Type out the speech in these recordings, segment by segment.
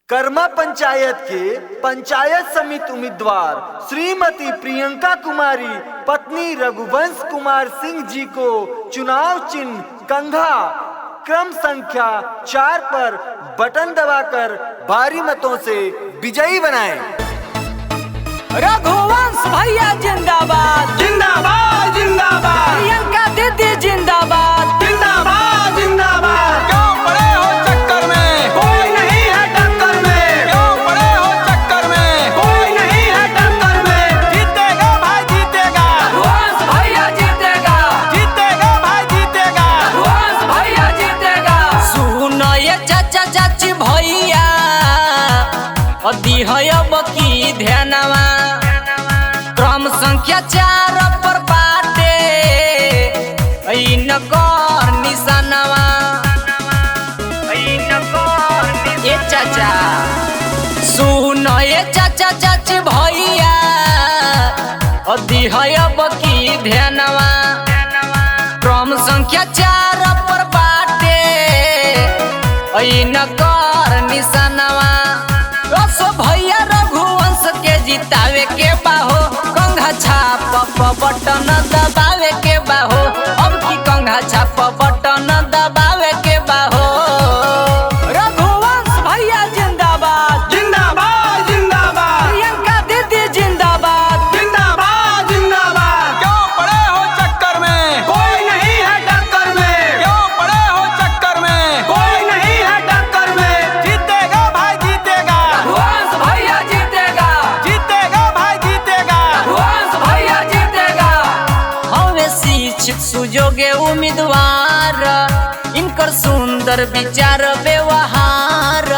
कर्मा पंचायत के पंचायत समिति उम्मीदवार श्रीमती प्रियंका कुमारी पत्नी रघुवंश कुमार सिंह जी को चुनाव चिन्ह कंघा क्रम संख्या 4 पर बटन दबाकर भारी मतों से विजयी बनाएं। रघुवंश भैया जिंदाबाद जिंदाबाद जिंदाबाद। प्रियंका दीदी जिंदाबाद जिंदाबाद जिंदाबाद। क्यों पड़े हो चक्कर में, कोई नहीं है टक्कर में। क्यों पड़े हो चक्कर में, कोई नहीं है टक्कर में। जीतेगा भाई जीतेगा, रघुवंश भैया जीतेगा, जीतेगा भाई जीतेगा। रघुवंश भैया जीतेगा। सुनो ये चाचा चाची भैया अदी है अब की ध्यानवा क्रम संख्या 4 पर बाटे नगर निशानवा ये चाचा सुनो ये चाचा चाची भैया अदी है अब की ध्यानवा क्रम संख्या 4 पर बाटे नगर निशानवा रसो भैया रघुवंश के जितावे के बाहो कंघा छाप बटन दबावे के बाहो अब की कंघा छाप बटन दबावे के बाहो रघुवंश भैया जिंदाबाद जिंदाबाद जिंदाबाद। प्रियंका दीदी जिंदाबाद जिंदाबाद जिंदाबाद। क्यों पड़े हो चक्कर में, कोई नहीं है टक्कर में। क्यों पड़े हो चक्कर में, कोई नहीं है टक्कर में। जीतेगा भाई जीतेगा, रघुवंश भैया जीतेगा, जीतेगा भाई जीतेगा। रघुवंश भैया जीतेगा। हमें शिक्षित सुजोगे उम्मीदवार इनकर सुंदर विचार व्यवहार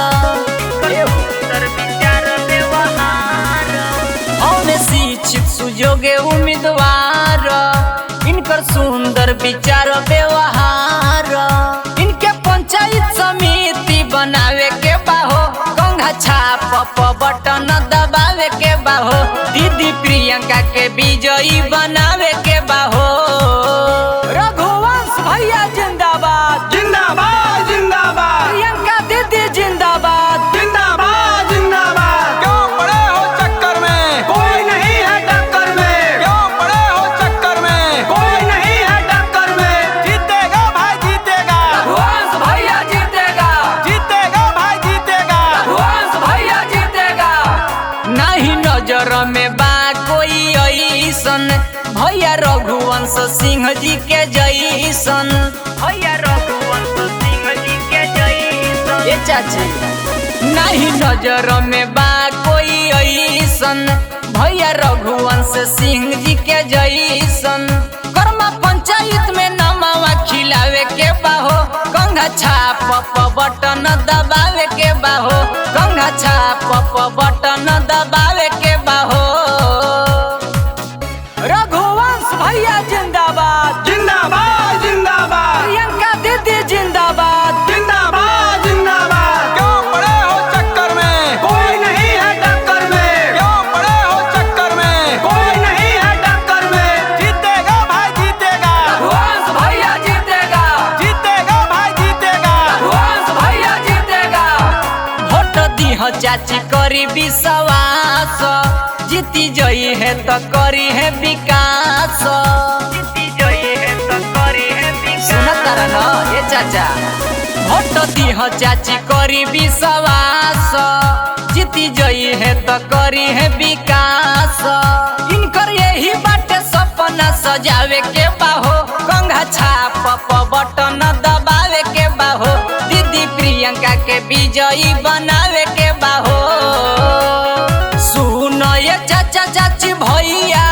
हमें शिक्षित सुजोगे उम्मीदवार इनकर सुंदर विचार व्यवहार इनके पंचायत समिति बनावे के बाहो कंघा छाप बटन दबावे के बाहो दीदी प्रियंका के विजयी बनावे के बाहो रघुवंश भैया जिंदाबाद जिंदाबाद जिंदाबाद। प्रियंका दीदी जिंदाबाद जिंदाबाद जिंदाबाद। क्यों पड़े हो चक्कर में, कोई नहीं है टक्कर में। क्यों पड़े हो चक्कर में, कोई नहीं है टक्कर में। जीतेगा भाई जीतेगा, रघुवंश भैया जीतेगा, जीतेगा भाई जीतेगा। रघुवंश भैया जीतेगा। नहीं नजर में बा कोई ऐसन भैया रघुवंश सिंह जी के जैसन भैया रघुवंश सिंह जी के जैसन ये चाची नहीं नजर में बा कोई ऐसन भैया रघुवंश सिंह जी के जैसन कर्मा पंचायत में नमवा खिलावे के बाहो कंघा छाप बटन दबावे के बाहो कंघा छाप बटन दबावे के बाहो रघुवंश भैया जिंदाबाद जिंदाबाद जिंदाबाद। प्रियंका दीदी जिंदाबाद जिंदाबाद जिंदाबाद। क्यों पड़े हो चक्कर में, कोई नहीं है टक्कर में। क्यों पड़े हो चक्कर में, कोई नहीं है टक्कर में। जीतेगा भाई जीतेगा, रघुवंश भैया जीतेगा, जीतेगा भाई जीतेगा। रघुवंश भैया जीतेगा। वोट दीह चाची करी विश्वास जीती जई है तो करी है विकास सुनत रह ये चाचा वोट दीह चाची करी विश्वास जीती जई है तो करी है विकास इनकर यही बाटे सपना सजावे के बाहो कंघा छाप बटन दबावे के बाहो दीदी प्रियंका के विजयी बनावे के बाहो सुनो ये चाचा चाची भैया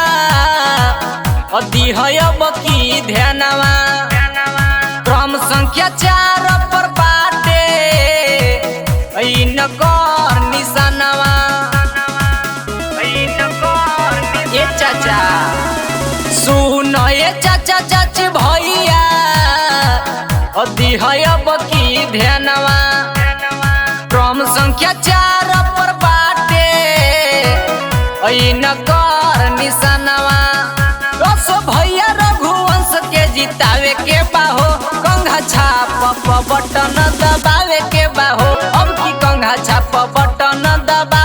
अदी है अब की ध्यानवा क्रम संख्या 4 पर बाटे नगर निशानवा ये चाचा सुनो ये चाचा चाची भैया अदी है अब की ध्यानवा क्रम संख्या 4 पर बाटे नगर निशानवा रसो भैया रघुवंश के जितावे के बाहो कंघा छाप बटन दबावे के बाहो अब की कंघा छाप बटन बटन दबा